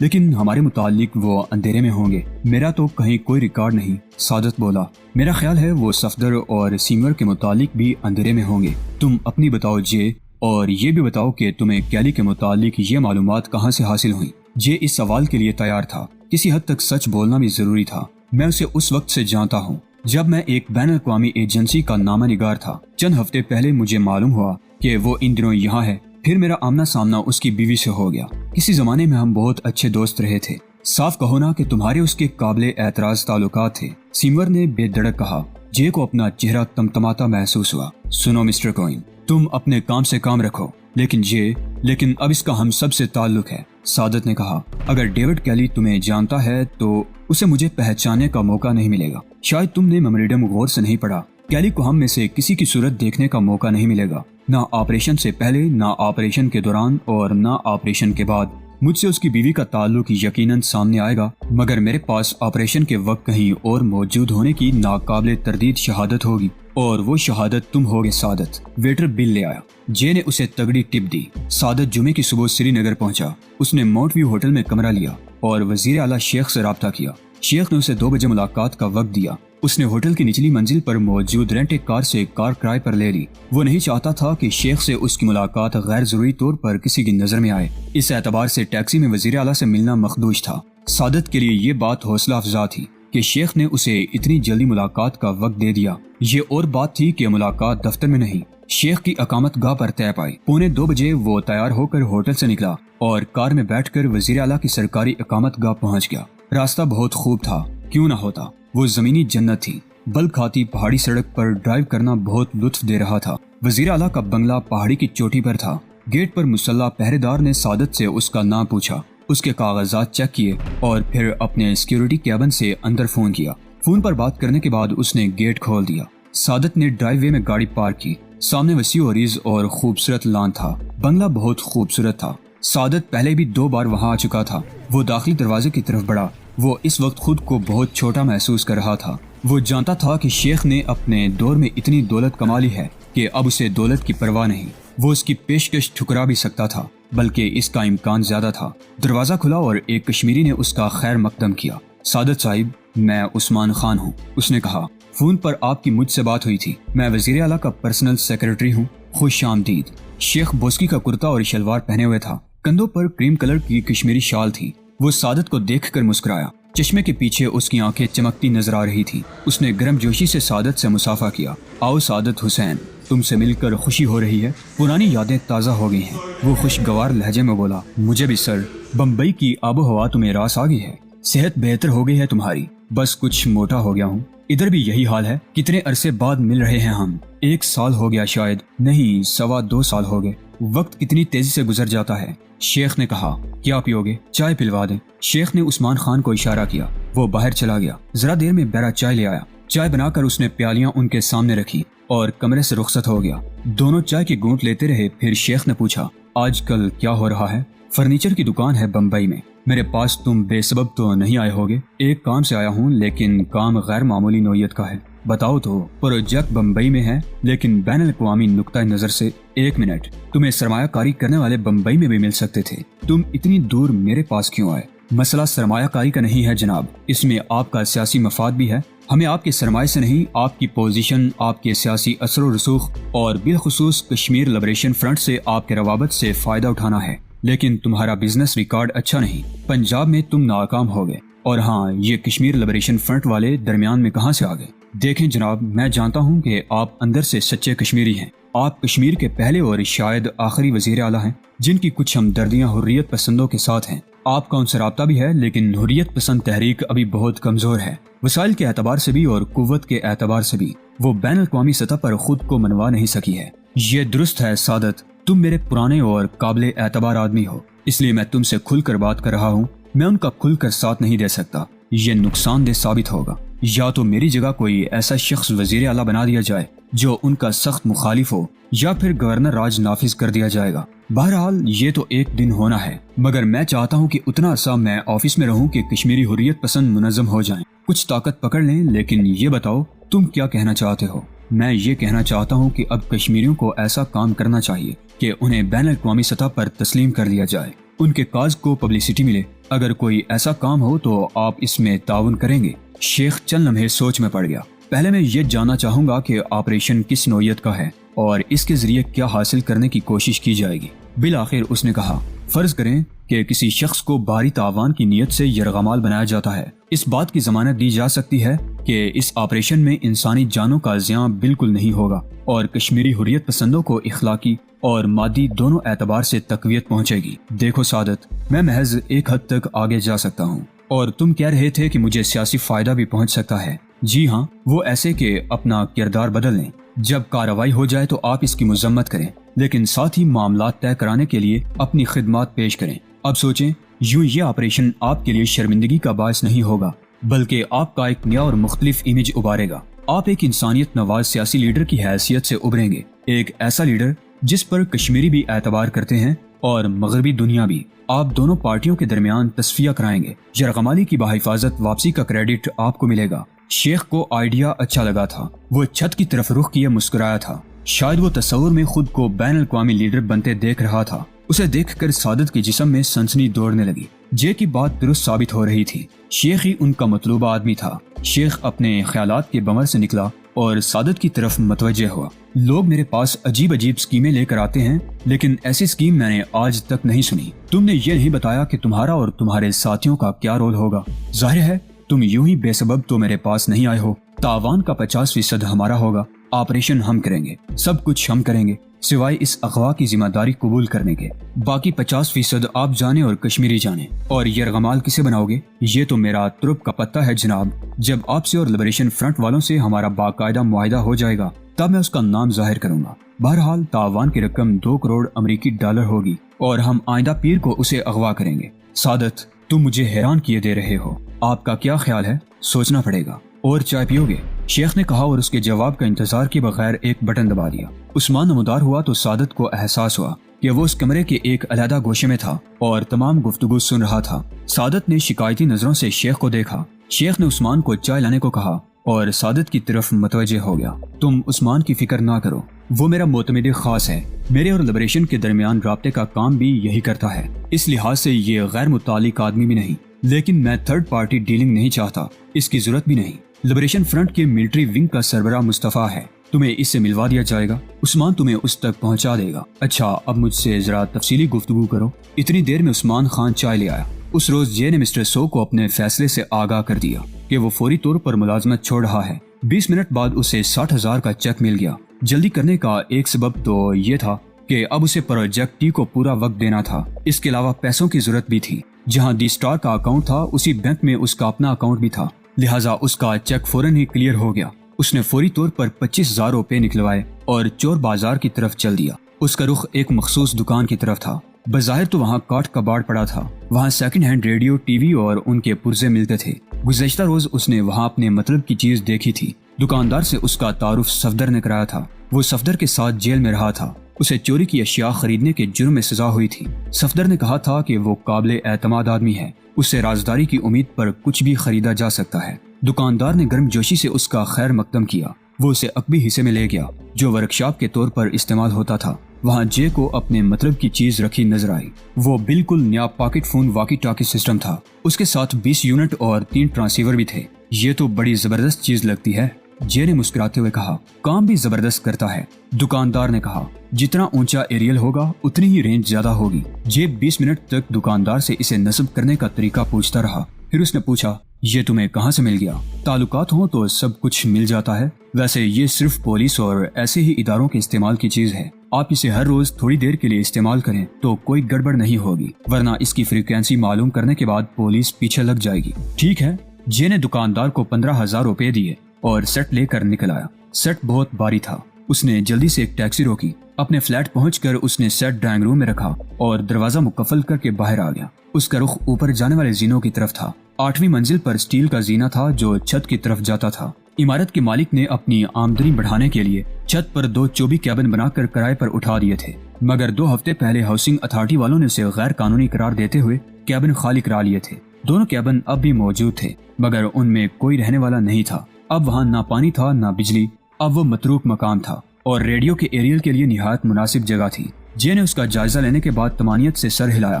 لیکن ہمارے متعلق وہ اندھیرے میں ہوں گے۔ میرا تو کہیں کوئی ریکارڈ نہیں، سعادت بولا۔ میرا خیال ہے وہ صفدر اور سیمر کے متعلق بھی اندھیرے میں ہوں گے۔ تم اپنی بتاؤ جے، اور یہ بھی بتاؤ کہ تمہیں کیلی کے متعلق یہ معلومات کہاں سے حاصل ہوئیں۔ جے اس سوال کے لیے تیار تھا۔ کسی حد تک سچ بولنا بھی ضروری تھا۔ میں اسے اس وقت سے جانتا ہوں جب میں ایک بین الاقوامی ایجنسی کا نامہ نگار تھا۔ چند ہفتے پہلے مجھے معلوم ہوا کہ وہ ان دنوں یہاں ہے، پھر میرا آمنا سامنا اس کی بیوی سے ہو گیا۔ کسی زمانے میں ہم بہت اچھے دوست رہے تھے۔ صاف کہو نا کہ تمہارے اس کے قابل اعتراض تعلقات تھے، سیمور نے بے دھڑک کہا۔ جے کو اپنا چہرہ تمتماتا محسوس ہوا۔ سنو مسٹر کوئن، تم اپنے کام سے کام رکھو۔ لیکن اب اس کا ہم سب سے تعلق ہے، سعادت نے کہا۔ اگر ڈیوڈ کیلی تمہیں جانتا ہے تو اسے مجھے پہچاننے کا موقع نہیں ملے گا۔ شاید تم نے میموریڈم غور سے نہیں پڑھا۔ کیلی کو ہم میں سے کسی کی صورت دیکھنے کا موقع نہیں ملے گا، نہ آپریشن سے پہلے، نہ آپریشن کے دوران، اور نہ آپریشن کے بعد۔ مجھ سے اس کی بیوی کا تعلق یقیناً سامنے آئے گا، مگر میرے پاس آپریشن کے وقت کہیں اور موجود ہونے کی ناقابل تردید شہادت ہوگی، اور وہ شہادت تم ہوگے سعادت۔ ویٹر بل لے آیا۔ جے نے اسے تگڑی ٹپ دی۔ سعادت جمعے کی صبح سری نگر پہنچا۔ اس نے ماؤنٹ ویو ہوٹل میں کمرہ لیا اور وزیر اعلیٰ شیخ سے رابطہ کیا۔ شیخ نے اسے 2 بجے ملاقات کا وقت دیا۔ اس نے ہوٹل کی نچلی منزل پر موجود رینٹ کار سے کار کرائے پر لے لی۔ وہ نہیں چاہتا تھا کہ شیخ سے اس کی ملاقات غیر ضروری طور پر کسی کی نظر میں آئے۔ اس اعتبار سے ٹیکسی میں وزیر اعلیٰ سے ملنا مخدوش تھا۔ سعادت کے لیے یہ بات حوصلہ افزا تھی کہ شیخ نے اسے اتنی جلدی ملاقات کا وقت دے دیا۔ یہ اور بات تھی کہ ملاقات دفتر میں نہیں، شیخ کی اقامت گاہ پر طے پائی۔ 2:45 بجے وہ تیار ہو کر ہوٹل سے نکلا اور کار میں بیٹھ کر وزیر اعلیٰ کی سرکاری اقامت گاہ پہنچ گیا۔ راستہ بہت خوب تھا، کیوں نہ ہوتا، وہ زمینی جنت تھی۔ بل کھاتی پہاڑی سڑک پر ڈرائیو کرنا بہت لطف دے رہا تھا۔ وزیر اعلیٰ کا بنگلہ پہاڑی کی چوٹی پر تھا۔ گیٹ پر مسلح پہرے دار نے سعادت سے اس کا نام پوچھا، اس کے کاغذات چیک کیے اور پھر اپنے سیکیورٹی کیبن سے اندر فون کیا۔ فون پر بات کرنے کے بعد اس نے گیٹ کھول دیا۔ سعادت نے ڈرائیو وے میں گاڑی پارک کی۔ سامنے وسیع و عریض اور خوبصورت لان تھا۔ بنگلہ بہت خوبصورت تھا۔ سعادت پہلے بھی 2 بار وہاں آ چکا تھا۔ وہ داخلی دروازے کی طرف بڑھا۔ وہ اس وقت خود کو بہت چھوٹا محسوس کر رہا تھا۔ وہ جانتا تھا کہ شیخ نے اپنے دور میں اتنی دولت کما لی ہے کہ اب اسے دولت کی پرواہ نہیں۔ وہ اس کی پیشکش ٹھکرا بھی سکتا تھا، بلکہ اس کا امکان زیادہ تھا۔ دروازہ کھلا اور ایک کشمیری نے اس کا خیر مقدم کیا۔ سعادت صاحب، میں عثمان خان ہوں، اس نے کہا۔ فون پر آپ کی مجھ سے بات ہوئی تھی۔ میں وزیر اعلیٰ کا پرسنل سیکرٹری ہوں۔ خوش آمدید۔ شیخ بوسکی کا کرتا اور شلوار پہنے ہوئے تھا۔ کندھوں پر کریم کلر کی کشمیری شال تھی۔ وہ سعادت کو دیکھ کر مسکرایا۔ چشمے کے پیچھے اس کی آنکھیں چمکتی نظر آ رہی تھی۔ اس نے گرم جوشی سے سعادت سے مصافحہ کیا۔ آؤ سعادت حسین، تم سے مل کر خوشی ہو رہی ہے، پرانی یادیں تازہ ہو گئی ہیں۔ وہ خوشگوار لہجے میں بولا، مجھے بھی سر۔ بمبئی کی آب و ہوا تمہیں راس آ گئی ہے، صحت بہتر ہو گئی ہے تمہاری؟ بس کچھ موٹا ہو گیا ہوں۔ ادھر بھی یہی حال ہے۔ کتنے عرصے بعد مل رہے ہیں ہم؟ 1 سال ہو گیا شاید، نہیں 2.25 سال ہو گئے۔ وقت کتنی تیزی سے گزر جاتا ہے۔ شیخ نے کہا، کیا پیو گے؟ چائے پلوا دیں؟ شیخ نے عثمان خان کو اشارہ کیا۔ وہ باہر چلا گیا۔ ذرا دیر میں بیرا چائے لے آیا۔ چائے بنا کر اس نے پیالیاں ان کے سامنے رکھی اور کمرے سے رخصت ہو گیا۔ دونوں چائے کی گھونٹ لیتے رہے۔ پھر شیخ نے پوچھا، آج کل کیا ہو رہا ہے؟ فرنیچر کی دکان ہے بمبئی میں۔ میرے پاس تم بے سبب تو نہیں آئے ہوگے؟ ایک کام سے آیا ہوں، لیکن کام غیر معمولی نوعیت کا ہے۔ بتاؤ تو۔ پروجیکٹ بمبئی میں ہے، لیکن بین الاقوامی نقطہ نظر سے۔ 1 منٹ، تمہیں سرمایہ کاری کرنے والے بمبئی میں بھی مل سکتے تھے، تم اتنی دور میرے پاس کیوں آئے؟ مسئلہ سرمایہ کاری کا نہیں ہے جناب، اس میں آپ کا سیاسی مفاد بھی ہے۔ ہمیں آپ کے سرمایہ سے نہیں، آپ کی پوزیشن، آپ کے سیاسی اثر و رسوخ اور بالخصوص کشمیر لبریشن فرنٹ سے آپ کے روابط سے فائدہ اٹھانا ہے۔ لیکن تمہارا بزنس ریکارڈ اچھا نہیں، پنجاب میں تم ناکام ہو گئے، اور ہاں، یہ کشمیر لبریشن فرنٹ والے درمیان میں کہاں سے آ گئے؟ دیکھیں جناب، میں جانتا ہوں کہ آپ اندر سے سچے کشمیری ہیں۔ آپ کشمیر کے پہلے اور شاید آخری وزیر اعلیٰ ہیں جن کی کچھ ہمدردیاں حریت پسندوں کے ساتھ ہیں۔ آپ کا ان سے رابطہ بھی ہے، لیکن حریت پسند تحریک ابھی بہت کمزور ہے، وسائل کے اعتبار سے بھی اور قوت کے اعتبار سے بھی۔ وہ بین الاقوامی سطح پر خود کو منوا نہیں سکی ہے۔ یہ درست ہے سعادت، تم میرے پرانے اور قابل اعتبار آدمی ہو، اس لیے میں تم سے کھل کر بات کر رہا ہوں۔ میں ان کا کھل کر ساتھ نہیں دے سکتا، یہ نقصان دہ ثابت ہوگا۔ یا تو میری جگہ کوئی ایسا شخص وزیر اعلیٰ بنا دیا جائے جو ان کا سخت مخالف ہو، یا پھر گورنر راج نافذ کر دیا جائے گا۔ بہرحال یہ تو ایک دن ہونا ہے، مگر میں چاہتا ہوں کہ اتنا عرصہ میں آفس میں رہوں کہ کشمیری حریت پسند منظم ہو جائیں، کچھ طاقت پکڑ لیں۔ لیکن یہ بتاؤ تم کیا کہنا چاہتے ہو؟ میں یہ کہنا چاہتا ہوں کہ اب کشمیریوں کو ایسا کام کرنا چاہیے کہ انہیں بین الاقوامی سطح پر تسلیم کر لیا جائے، ان کے کاز کو پبلسٹی ملے اگر کوئی ایسا کام ہو تو آپ اس میں تعاون کریں گے؟ شیخ چند لمحے سوچ میں پڑ گیا۔ پہلے میں یہ جاننا چاہوں گا کہ آپریشن کس نوعیت کا ہے اور اس کے ذریعے کیا حاصل کرنے کی کوشش کی جائے گی۔ بالآخر اس نے کہا، فرض کریں کہ کسی شخص کو بھاری تاوان کی نیت سے یرغمال بنایا جاتا ہے، اس بات کی ضمانت دی جا سکتی ہے کہ اس آپریشن میں انسانی جانوں کا زیاں بالکل نہیں ہوگا اور کشمیری حریت پسندوں کو اخلاقی اور مادی دونوں اعتبار سے تقویت پہنچے گی۔ دیکھو سعادت، میں محض ایک حد تک آگے جا سکتا ہوں، اور تم کہہ رہے تھے کہ مجھے سیاسی فائدہ بھی پہنچ سکتا ہے۔ جی ہاں، وہ ایسے کہ اپنا کردار بدل لیں، جب کارروائی ہو جائے تو آپ اس کی مذمت کریں، لیکن ساتھ ہی معاملات طے کرانے کے لیے اپنی خدمات پیش کریں۔ اب سوچیں، یوں یہ آپریشن آپ کے لیے شرمندگی کا باعث نہیں ہوگا، بلکہ آپ کا ایک نیا اور مختلف امیج ابھارے گا۔ آپ ایک انسانیت نواز سیاسی لیڈر کی حیثیت سے ابھریں گے، ایک ایسا لیڈر جس پر کشمیری بھی اعتبار کرتے ہیں اور مغربی دنیا بھی۔ آپ دونوں پارٹیوں کے درمیان تصفیہ کرائیں گے۔ یرغمالی کی بحفاظت واپسی کا کریڈٹ آپ کو ملے گا۔ شیخ کو آئیڈیا اچھا لگا تھا۔ وہ چھت کی طرف رخ کیے مسکرایا تھا، شاید وہ تصور میں خود کو بین الاقوامی لیڈر بنتے دیکھ رہا تھا۔ اسے دیکھ کر سعادت کے جسم میں سنسنی دوڑنے لگی۔ جے کی بات درست ثابت ہو رہی تھی، شیخ ہی ان کا مطلوبہ آدمی تھا۔ شیخ اپنے خیالات کے بمر سے نکلا اور سعادت کی طرف متوجہ ہوا۔ لوگ میرے پاس عجیب عجیب سکیمیں لے کر آتے ہیں، لیکن ایسی سکیم میں نے آج تک نہیں سنی۔ تم نے یہ نہیں بتایا کہ تمہارا اور تمہارے ساتھیوں کا کیا رول ہوگا۔ ظاہر ہے تم یوں ہی بے سبب تو میرے پاس نہیں آئے ہو۔ تاوان کا 50% ہمارا ہوگا، آپریشن ہم کریں گے، سب کچھ ہم کریں گے سوائے اس اغوا کی ذمہ داری قبول کرنے کے۔ باقی 50% آپ جانے اور کشمیری جانے۔ اور یرغمال کسے بناؤ گے؟ یہ تو میرا ترپ کا پتہ ہے جناب۔ جب آپ سے اور لبریشن فرنٹ والوں سے ہمارا باقاعدہ معاہدہ ہو جائے گا تب میں اس کا نام ظاہر کروں گا۔ بہرحال تاوان کی رقم 2 کروڑ امریکی ڈالر ہوگی اور ہم آئندہ پیر کو اسے اغوا کریں گے۔ سعادت، تم مجھے حیران کیے دے رہے ہو۔ آپ کا کیا خیال ہے؟ سوچنا پڑے گا۔ اور چائے پیو گے؟ شیخ نے کہا اور اس کے جواب کا انتظار کے بغیر ایک بٹن دبا دیا۔ عثمان نمودار ہوا تو سعادت کو احساس ہوا کہ وہ اس کمرے کے ایک علیحدہ گوشے میں تھا اور تمام گفتگو سن رہا تھا۔ سعادت نے شکایتی نظروں سے شیخ کو دیکھا۔ شیخ نے عثمان کو چائے لانے کو کہا اور سعادت کی طرف متوجہ ہو گیا۔ تم عثمان کی فکر نہ کرو، وہ میرا معتمد خاص ہے۔ میرے اور لبریشن کے درمیان رابطے کا کام بھی یہی کرتا ہے، اس لحاظ سے یہ غیر متعلق آدمی بھی نہیں، لیکن میں تھرڈ پارٹی ڈیلنگ نہیں چاہتا، اس کی ضرورت بھی نہیں۔ لبریشن فرنٹ کے ملٹری ونگ کا سربراہ مصطفیٰ ہے، تمہیں اس سے ملوا دیا جائے گا، عثمان تمہیں اس تک پہنچا دے گا۔ اچھا، اب مجھ سے ذرا تفصیلی گفتگو کرو۔ اتنی دیر میں عثمان خان چائے لے آیا۔ اس روز جے نے مسٹر سو کو اپنے فیصلے سے آگاہ کر دیا کہ وہ فوری طور پر ملازمت چھوڑ رہا ہے۔ 20 منٹ بعد اسے 60,000 کا چیک مل گیا۔ جلدی کرنے کا ایک سبب تو یہ تھا کہ اب اسے پروجیکٹ ٹی کو پورا وقت دینا تھا۔ اس کے علاوہ پیسوں کی ضرورت بھی تھی۔ جہاں دی اسٹار کا اکاؤنٹ تھا اسی بینک میں اس کا اپنا اکاؤنٹ بھی تھا، لہٰذا اس کا چیک فوراً ہی کلیئر ہو گیا۔ اس نے فوری طور پر 25,000 روپے نکلوائے اور چور بازار کی طرف چل دیا۔ اس کا رخ ایک مخصوص دکان کی طرف تھا۔ بظاہر تو وہاں کاٹ کباڑ پڑا تھا، وہاں second hand radio, T V اور ان کے پرزے ملتے تھے۔ گزشتہ روز اس نے وہاں اپنے مطلب کی چیز دیکھی تھی۔ دکاندار سے اس کا تعارف صفدر نے کرایا تھا۔ وہ صفدر کے ساتھ جیل میں رہا تھا۔ اسے چوری کی اشیاء خریدنے کے جرم میں سزا ہوئی تھی۔ صفدر نے کہا تھا کہ وہ قابل اعتماد آدمی ہے، اس سے رازداری کی امید پر کچھ بھی خریدا جا سکتا ہے۔ دکاندار نے گرم جوشی سے اس کا خیر مقدم کیا۔ وہ اسے عقبی حصے میں لے گیا جو ورکشاپ کے طور پر استعمال ہوتا تھا۔ وہاں جے کو اپنے مطلب کی چیز رکھی نظر آئی۔ وہ بالکل نیا pocket phone walkie talkie system تھا۔ اس کے ساتھ 20 یونٹ اور 3 ٹرانسیور بھی تھے۔ یہ تو بڑی زبردست چیز لگتی ہے، جے نے مسکراتے ہوئے کہا۔ کام بھی زبردست کرتا ہے، دکاندار نے کہا۔ جتنا اونچا ایریل ہوگا اتنی ہی رینج زیادہ ہوگی۔ جے 20 منٹ تک دکاندار سے اسے نصب کرنے کا طریقہ پوچھتا رہا۔ پھر اس نے پوچھا، یہ تمہیں کہاں سے مل گیا؟ تعلقات ہوں تو سب کچھ مل جاتا ہے، ویسے یہ صرف پولیس اور ایسے ہی اداروں کے استعمال کی چیز ہے۔ آپ اسے ہر روز تھوڑی دیر کے لیے استعمال کریں تو کوئی گڑبڑ نہیں ہوگی، ورنہ اس کی فریکوینسی معلوم کرنے کے بعد پولیس پیچھے لگ جائے گی۔ ٹھیک ہے۔ جے نے دکاندار کو 15,000 روپے دیے اور سیٹ لے کر نکل آیا۔ سیٹ بہت بھاری تھا۔ اس نے جلدی سے ایک ٹیکسی روکی۔ اپنے فلیٹ پہنچ کر اس نے سیٹ ڈرائنگ روم میں رکھا اور دروازہ مکفل کر کے باہر آ گیا۔ اس کا رخ اوپر جانے والے زینوں کی طرف تھا۔ 8ویں منزل پر سٹیل کا زینہ تھا جو چھت کی طرف جاتا تھا۔ عمارت کے مالک نے اپنی آمدنی بڑھانے کے لیے چھت پر 2 چوبی کیبن بنا کر کرائے پر اٹھا دیے تھے، مگر 2 ہفتے پہلے ہاؤسنگ اتھارٹی والوں نے اسے غیر قانونی قرار دیتے ہوئے کیبن خالی کرا لیے تھے۔ دونوں کیبن اب بھی موجود تھے مگر ان میں کوئی رہنے والا نہیں تھا۔ اب وہاں نہ پانی تھا نہ بجلی، اب وہ متروک مقام تھا اور ریڈیو کے ایریل کے لیے نہایت مناسب جگہ تھی۔ جے نے اس کا جائزہ لینے کے بعد طمانیت سے سر ہلایا